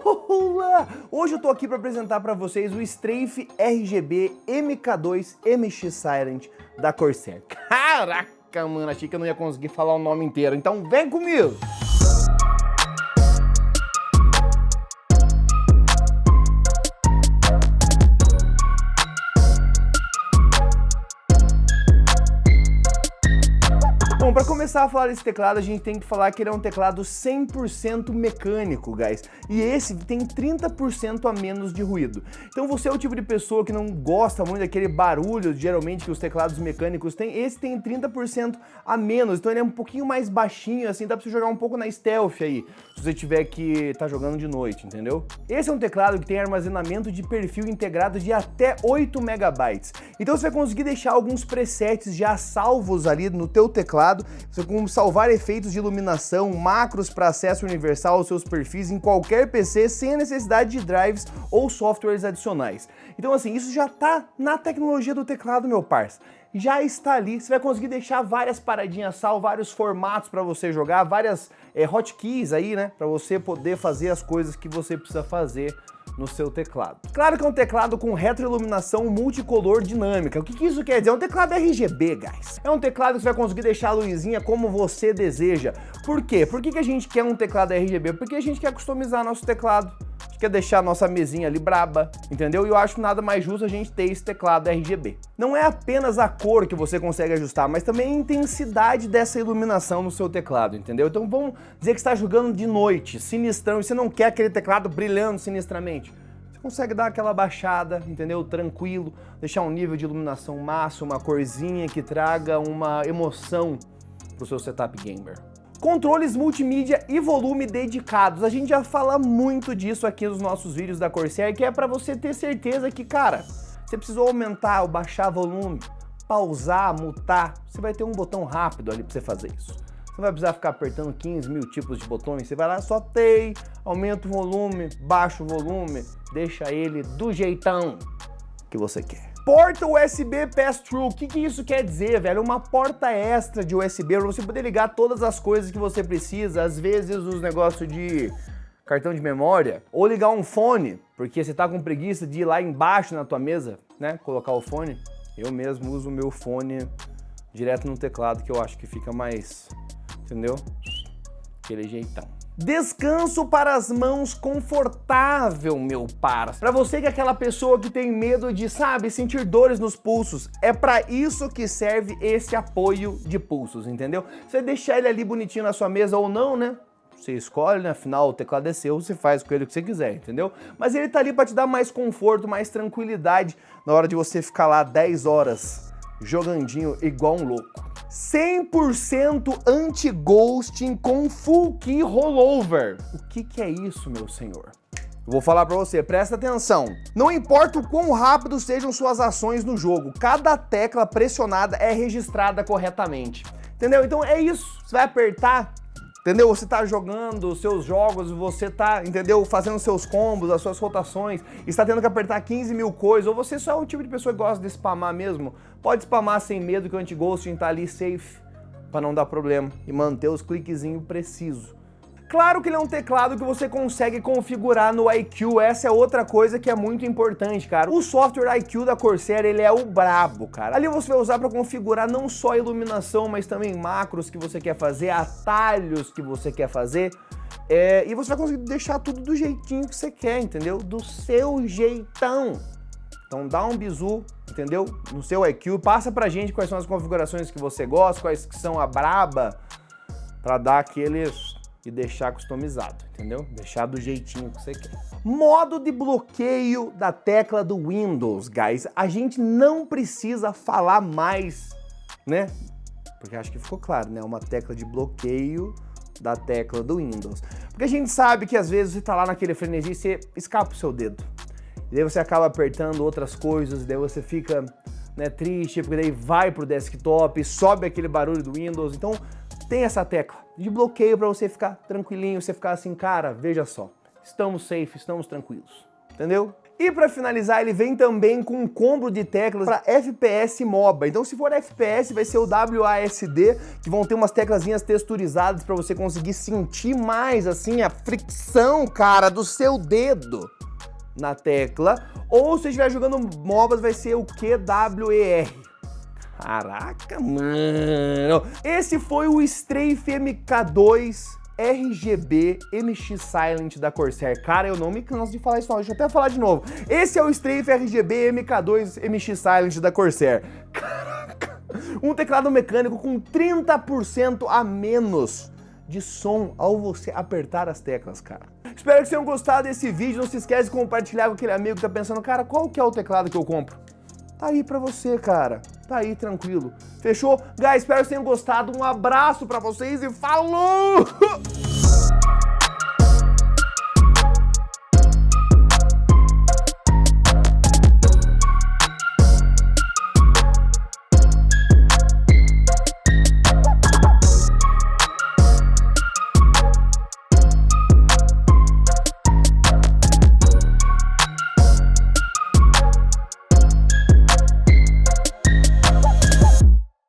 Olá! Hoje eu tô aqui para apresentar para vocês o Strafe RGB MK2 MX Silent da Corsair. Caraca, mano, achei que eu não ia conseguir falar o nome inteiro, então vem comigo! Bom, para começar a falar desse teclado, a gente tem que falar que ele é um teclado 100% mecânico, guys. E esse tem 30% a menos de ruído. Então você é o tipo de pessoa que não gosta muito daquele barulho, geralmente, que os teclados mecânicos têm. Esse tem 30% a menos, então ele é um pouquinho mais baixinho, assim, dá pra você jogar um pouco na stealth aí, se você tiver que tá jogando de noite, entendeu? Esse é um teclado que tem armazenamento de perfil integrado de até 8 MB. Então você vai conseguir deixar alguns presets já salvos ali no teu teclado. Você consegue salvar efeitos de iluminação, macros para acesso universal aos seus perfis em qualquer PC sem a necessidade de drives ou softwares adicionais. Então assim, isso já tá na tecnologia do teclado, meu parça. Já está ali, você vai conseguir deixar várias paradinhas salvas, vários formatos para você jogar, várias hotkeys aí, né, para você poder fazer as coisas que você precisa fazer no seu teclado. Claro que é um teclado com retroiluminação multicolor dinâmica. O que isso quer dizer? É um teclado RGB, guys. É um teclado que você vai conseguir deixar a luzinha como você deseja. Por quê? Por que a gente quer um teclado RGB? Porque a gente quer customizar nosso teclado. A gente quer deixar a nossa mesinha ali braba, entendeu? E eu acho nada mais justo a gente ter esse teclado RGB. Não é apenas a cor que você consegue ajustar, mas também a intensidade dessa iluminação no seu teclado, entendeu? Então vamos dizer que você está jogando de noite, sinistrão, e você não quer aquele teclado brilhando sinistramente. Você consegue dar aquela baixada, entendeu? Tranquilo, deixar um nível de iluminação máximo, uma corzinha que traga uma emoção para o seu setup gamer. Controles multimídia e volume dedicados. A gente já fala muito disso aqui nos nossos vídeos da Corsair, que é para você ter certeza que, cara, você precisou aumentar ou baixar volume, pausar, mutar, você vai ter um botão rápido ali para você fazer isso. Você não vai precisar ficar apertando 15 mil tipos de botões, você vai lá, só tem, aumenta o volume, baixa o volume, deixa ele do jeitão que você quer. Porta USB Pass-Through, o que isso quer dizer, velho? Uma porta extra de USB para você poder ligar todas as coisas que você precisa, às vezes os negócios de cartão de memória, ou ligar um fone, porque você tá com preguiça de ir lá embaixo na tua mesa, né, colocar o fone. Eu mesmo uso o meu fone direto no teclado, que eu acho que fica mais, entendeu? Aquele jeitão. Descanso para as mãos confortável, meu parça. Para você que é aquela pessoa que tem medo de, sabe, sentir dores nos pulsos, é para isso que serve esse apoio de pulsos, entendeu? Você deixar ele ali bonitinho na sua mesa ou não, né? Você escolhe, né? Afinal, o teclado é seu, você faz com ele o que você quiser, entendeu? Mas ele tá ali para te dar mais conforto, mais tranquilidade na hora de você ficar lá 10 horas jogandinho igual um louco. 100% anti-ghosting com full key rollover. O que é isso, meu senhor? Eu vou falar pra você, presta atenção. Não importa o quão rápido sejam suas ações no jogo, cada tecla pressionada é registrada corretamente. Entendeu? Então é isso. Você vai apertar, entendeu? Você tá jogando os seus jogos, você tá, entendeu? Fazendo seus combos, as suas rotações, está tendo que apertar 15 mil coisas, ou você só é o tipo de pessoa que gosta de spamar mesmo, pode spamar sem medo que o anti-ghosting tá ali safe, para não dar problema, e manter os cliquezinhos precisos. Claro que ele é um teclado que você consegue configurar no iCUE, essa é outra coisa que é muito importante, cara. O software iCUE da Corsair, ele é o brabo, cara. Ali você vai usar para configurar não só a iluminação, mas também macros que você quer fazer, atalhos que você quer fazer, e você vai conseguir deixar tudo do jeitinho que você quer, entendeu? Do seu jeitão. Então dá um bizu, entendeu? No seu iCUE, passa pra gente quais são as configurações que você gosta, quais que são a braba, para dar aqueles... e deixar customizado, entendeu? Deixar do jeitinho que você quer. Modo de bloqueio da tecla do Windows, guys. A gente não precisa falar mais, né? Porque acho que ficou claro, né? Uma tecla de bloqueio da tecla do Windows. Porque a gente sabe que às vezes você tá lá naquele frenesi e você escapa o seu dedo. E daí você acaba apertando outras coisas, e daí você fica, né, triste, porque daí vai pro desktop, sobe aquele barulho do Windows. Então, tem essa tecla de bloqueio para você ficar tranquilinho, você ficar assim, cara, veja só, estamos safe, estamos tranquilos, entendeu? E para finalizar, ele vem também com um combo de teclas para FPS MOBA. Então, se for FPS, vai ser o WASD, que vão ter umas teclazinhas texturizadas para você conseguir sentir mais, assim, a fricção, cara, do seu dedo na tecla. Ou se estiver jogando MOBAs, vai ser o QWER. Caraca, mano! Esse foi o Strafe MK2 RGB MX Silent da Corsair. Cara, eu não me canso de falar isso não, deixa eu até falar de novo. Esse é o Strafe RGB MK2 MX Silent da Corsair. Caraca! Um teclado mecânico com 30% a menos de som ao você apertar as teclas, cara. Espero que vocês tenham gostado desse vídeo. Não se esquece de compartilhar com aquele amigo que tá pensando, cara, qual que é o teclado que eu compro? Tá aí pra você, cara. Tá aí, tranquilo. Fechou? Guys, espero que vocês tenham gostado. Um abraço pra vocês e falou!